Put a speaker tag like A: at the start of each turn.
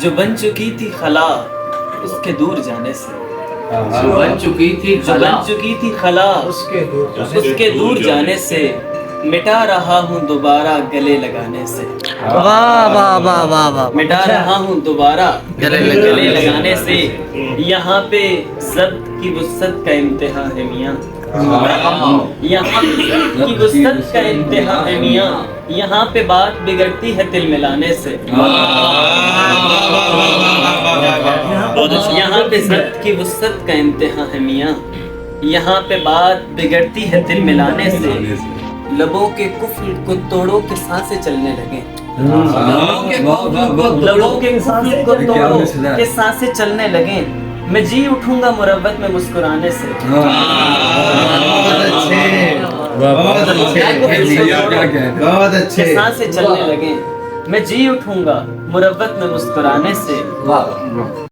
A: جو بن چکی تھی خلا اس کے دور جانے سے،
B: جو بن چکی تھی
A: جو بن چکی تھی خلا
C: اس
A: کے دور جانے سے، مٹا رہا ہوں دوبارہ گلے لگانے سے،
D: واہ واہ واہ واہ واہ،
A: مٹا رہا ہوں دوبارہ گلے لگانے سے۔ یہاں پہ ضبط کی وسعت کا امتحان ہے میاں، یہاں کی وسعت کا امتحان ہے میاں، یہاں پہ بات بگڑتی ہے دل ملانے سے، یہاں پہ ضبط کی وسعت کا امتحان ہے میاں، یہاں پہ بات بگڑتی ہے دل ملانے سے۔ لبوں کے کفر کو توڑو کہ سانسیں چلنے لگیں، لبوں کے کفر کو توڑو کہ سانسیں چلنے لگیں، میں جی اٹھوں گا مروت میں مسکرانے سے،
C: بہت اچھے
A: کہ سانسیں چلنے لگیں، میں جی اٹھوں گا مروت میں مسکرانے سے۔